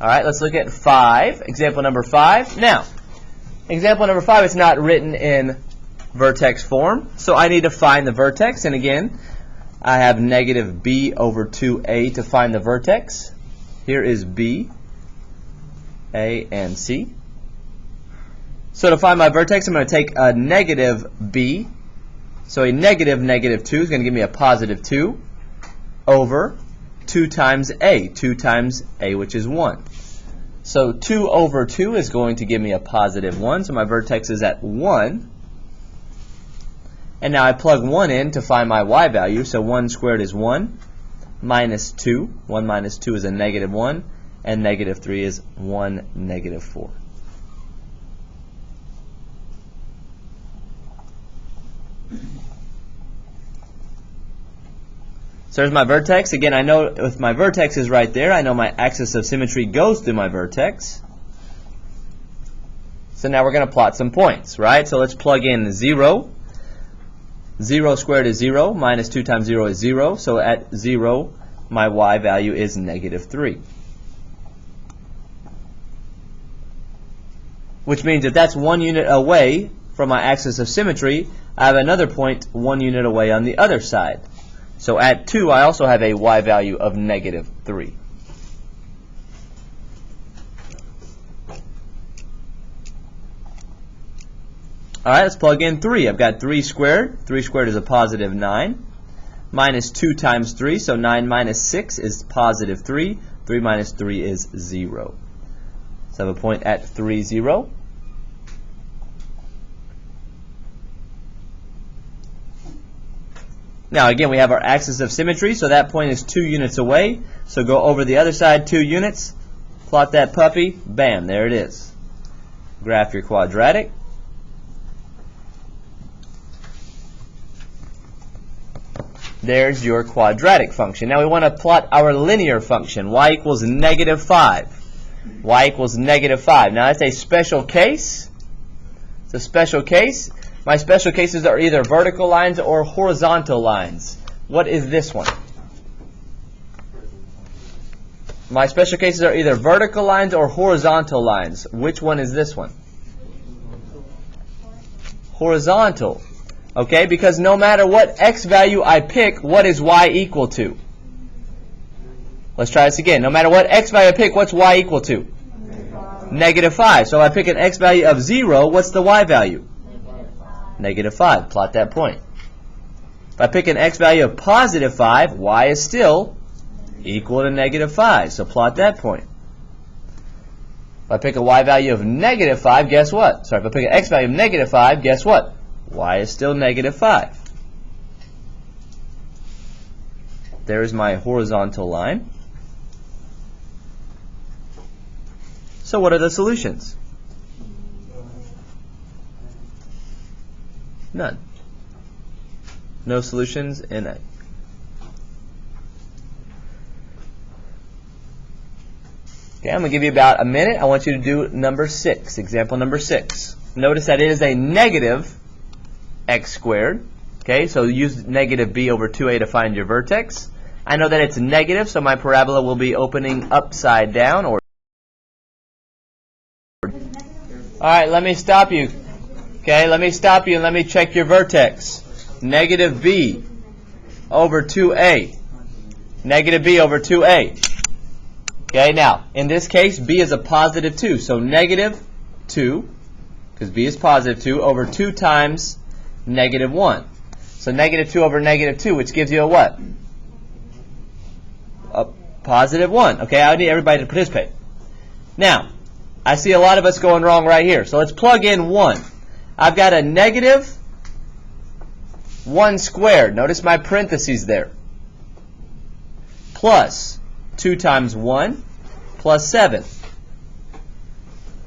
All right, let's look at 5, example number 5. Now, example number 5 is not written in vertex form, so I need to find the vertex. And again, I have negative b over 2a to find the vertex. Here is b, a, and c. So to find my vertex, I'm going to take a negative b. So a negative negative 2 is going to give me a positive 2 over 2 times a. 2 times a, which is 1. So 2 over 2 is going to give me a positive 1. So my vertex is at 1. And now I plug 1 in to find my y value. So 1 squared is 1 minus 2. 1 minus 2 is a negative 1. And negative 3 is 1 negative 4. So there's my vertex. Again, I know if my vertex is right there, I know my axis of symmetry goes through my vertex. So now we're going to plot some points, right? So let's plug in 0. 0 squared is 0. Minus 2 times 0 is 0. So at 0, my y value is negative 3. Which means if that's 1 unit away from my axis of symmetry, I have another point 1 unit away on the other side. So at 2, I also have a y value of negative 3. All right, let's plug in 3. I've got 3 squared. 3 squared is a positive 9. Minus 2 times 3, so 9 minus 6 is positive 3. 3 minus 3 is 0. So I have a point at 3, 0. Now again, we have our axis of symmetry, so that point is 2 units away. So go over the other side 2 units, plot that puppy, bam, there it is. Graph your quadratic. There's your quadratic function. Now we want to plot our linear function, y equals negative 5. Y equals negative 5. Now that's a special case. It's a special case. My special cases are either vertical lines or horizontal lines. What is this one? My special cases are either vertical lines or horizontal lines. Which one is this one? Horizontal. Okay, because no matter what x value I pick, what is y equal to? Let's try this again. No matter what x value I pick, what's y equal to? Negative 5. So if I pick an x value of 0, what's the y value? Negative 5. Plot that point. If I pick an x value of positive 5, y is still equal to negative 5. So plot that point. If I pick a y value of negative 5, guess what? Sorry, if I pick an x value of negative 5, guess what? Y is still negative 5. There's my horizontal line. So what are the solutions? None. No solutions in A. Okay, I'm going to give you about a minute. I want you to do number 6, example number 6. Notice that it is a negative x squared. Okay, so use negative b over 2a to find your vertex. I know that it's negative, so my parabola will be opening upside down. All right, let me stop you. Okay, let me stop you and let me check your vertex. Negative b over 2a. Negative b over 2a. Okay, now, in this case, b is a positive 2. So negative 2, because b is positive 2, over 2 times negative 1. So negative 2 over negative 2, which gives you a what? A positive 1. Okay, I need everybody to participate. Now, I see a lot of us going wrong right here. So let's plug in 1. I've got a negative 1 squared. Notice my parentheses there. Plus 2 times 1 plus 7.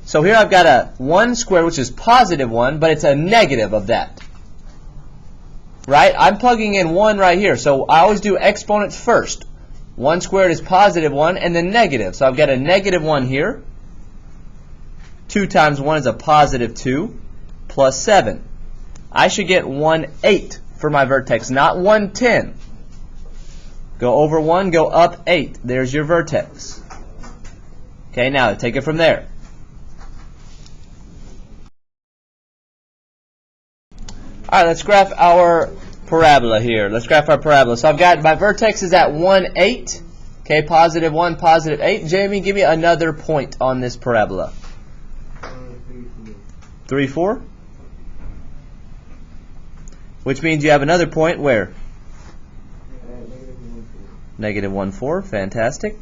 So here I've got a 1 squared, which is positive 1, but it's a negative of that. Right? I'm plugging in 1 right here. So I always do exponents first. 1 squared is positive 1 and then negative. So I've got a negative 1 here. 2 times 1 is a positive 2 plus 7. I should get 1/8 for my vertex, not 1/10. Go over 1, go up 8. There's your vertex. Okay, now take it from there. All right, let's graph our parabola here. Let's graph our parabola. So I've got my vertex is at 1, 8. Okay, positive 1, positive 8. Jamie, give me another point on this parabola. 3, 4. Which means you have another point where? Negative 1, 4. Fantastic.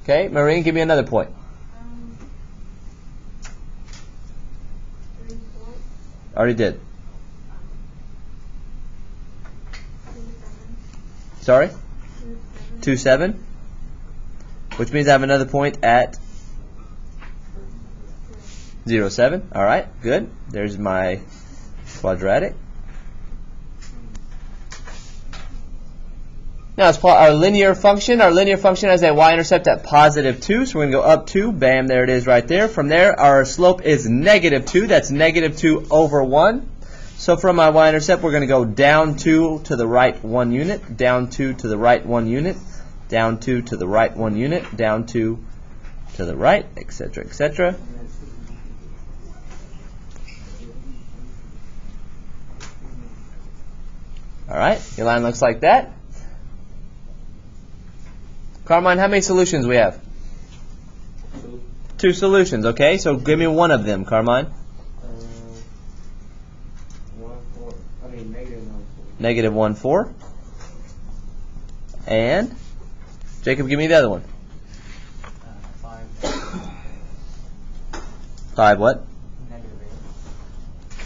Okay, Maureen, give me another point. 3, 4. Already did. 2, 7. Sorry? 2, 7. 2, 7. Which means I have another point at 0, 7. All right, good. There's my quadratic. Now let's plot our linear function. Our linear function has a y-intercept at positive 2, so we're going to go up 2. Bam, there it is right there. From there, our slope is negative 2. That's negative 2 over 1. So from my y-intercept, we're going to go down 2 to the right 1 unit, down 2 to the right 1 unit, down 2 to the right 1 unit, down 2 to the right, etc., etc. All right, your line looks like that. Carmine, how many solutions we have? 2 solutions, okay? So give me one of them, Carmine. 1, 4. I mean, negative 1, 4. Negative 1, 4. And Jacob, give me the other one. 5. 5 what? Negative 8.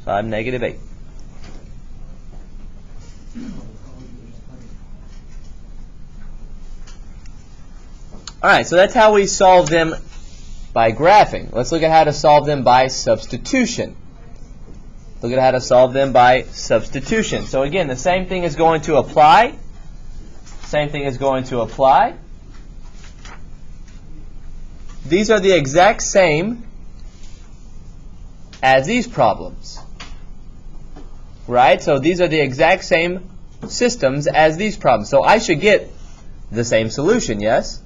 5, negative 8. All right, so that's how we solve them by graphing. Let's look at how to solve them by substitution. Look at how to solve them by substitution. So again, the same thing is going to apply. Same thing is going to apply. These are the exact same as these problems. Right? So these are the exact same systems as these problems. So I should get the same solution, yes?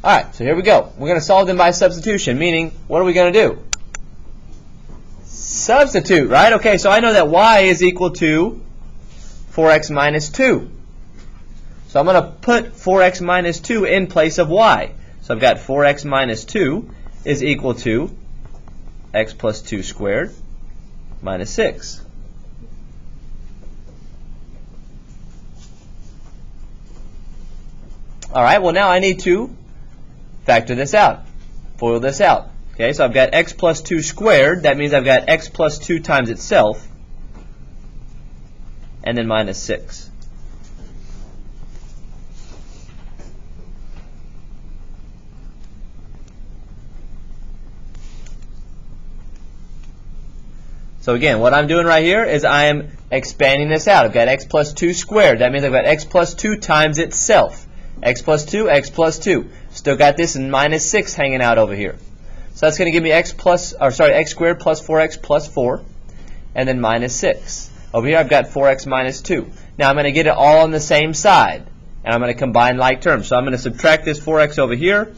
All right, so here we go. We're going to solve them by substitution, meaning what are we going to do? Substitute, right? Okay, so I know that y is equal to 4x minus 2. So I'm going to put 4x minus 2 in place of y. So I've got 4x minus 2 is equal to x plus 2 squared minus 6. All right, well now I need to factor this out, FOIL this out. Okay, so I've got x plus 2 squared. That means I've got x plus 2 times itself, and then minus 6. So again, what I'm doing right here is I am expanding this out. I've got x plus 2 squared. That means I've got x plus 2 times itself. X plus 2, x plus 2. Still got this in minus 6 hanging out over here. So that's going to give me x squared plus 4x plus 4, and then minus 6. Over here I've got 4x minus 2. Now I'm going to get it all on the same side, and I'm going to combine like terms. So I'm going to subtract this 4x over here.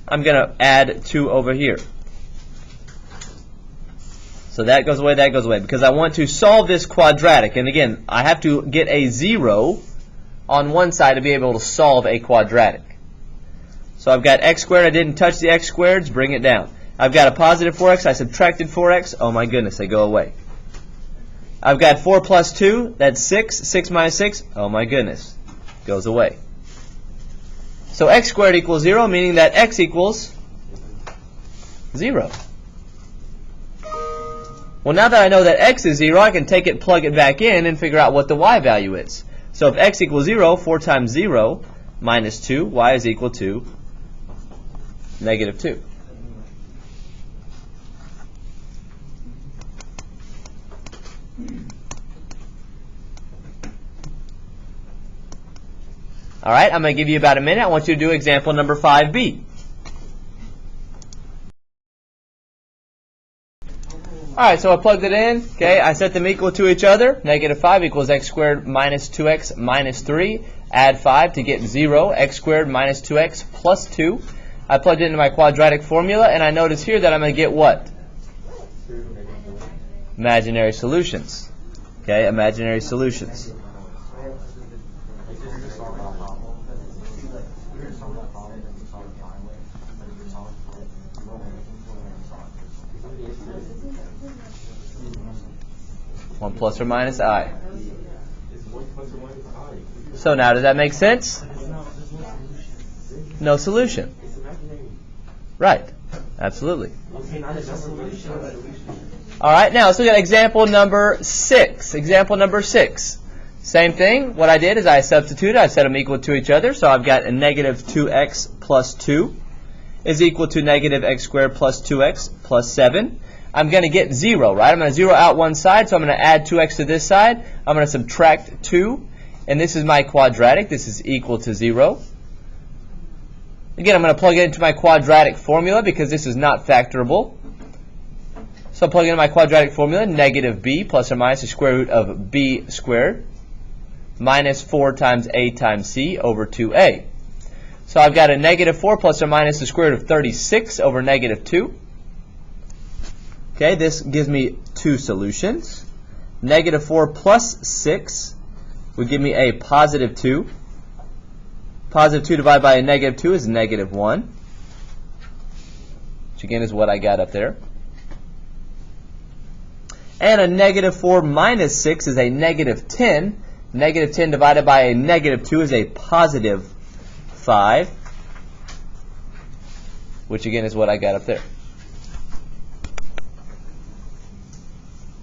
I'm going to add 2 over here. So that goes away, because I want to solve this quadratic. And again, I have to get a 0 on one side to be able to solve a quadratic. So I've got x squared. I didn't touch the x squareds. Bring it down. I've got a positive 4x. I subtracted 4x. Oh my goodness, they go away. I've got 4 plus 2. That's 6. 6 minus 6. Oh my goodness, goes away. So x squared equals 0, meaning that x equals 0. Well, now that I know that x is 0, I can take it, plug it back in, and figure out what the y value is. So if x equals 0, 4 times 0 minus 2, y is equal to negative 2. All right, I'm going to give you about a minute. I want you to do example number 5b. All right, so I plugged it in. Okay, I set them equal to each other. Negative 5 equals x squared minus 2x minus 3. add 5 to get 0, x squared minus 2x plus 2. I plugged it into my quadratic formula, and I notice here that I'm going to get what? Imaginary solutions. Okay, imaginary solutions. One plus or minus I. So now, does that make sense? No solution. Right. Absolutely. All right, now let's look at example number 6. Example number 6. Same thing. What I did is I substituted. I set them equal to each other. So I've got a negative 2x plus 2 is equal to negative x squared plus 2x plus 7. I'm going to get 0, right? I'm going to 0 out one side, so I'm going to add 2x to this side. I'm going to subtract 2, and this is my quadratic. This is equal to 0. Again, I'm going to plug it into my quadratic formula because this is not factorable. So I'm plugging in my quadratic formula, negative b plus or minus the square root of b squared minus 4 times a times c over 2a. So I've got a negative 4 plus or minus the square root of 36 over negative 2. Okay, this gives me two solutions. Negative 4 plus 6 would give me a positive 2. Positive 2 divided by a negative 2 is negative 1, which again is what I got up there. And a negative 4 minus 6 is a negative 10. Negative 10 divided by a negative 2 is a positive 5, which again is what I got up there.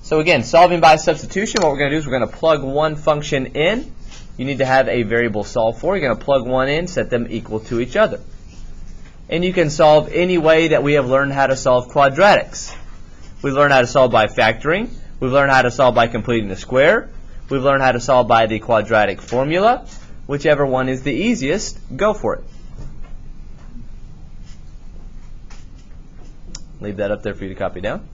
So again, solving by substitution, what we're going to do is we're going to plug one function in. You need to have a variable solved for. You're going to plug one in, set them equal to each other. And you can solve any way that we have learned how to solve quadratics. We've learned how to solve by factoring. We've learned how to solve by completing the square. We've learned how to solve by the quadratic formula. Whichever one is the easiest, go for it. Leave that up there for you to copy down.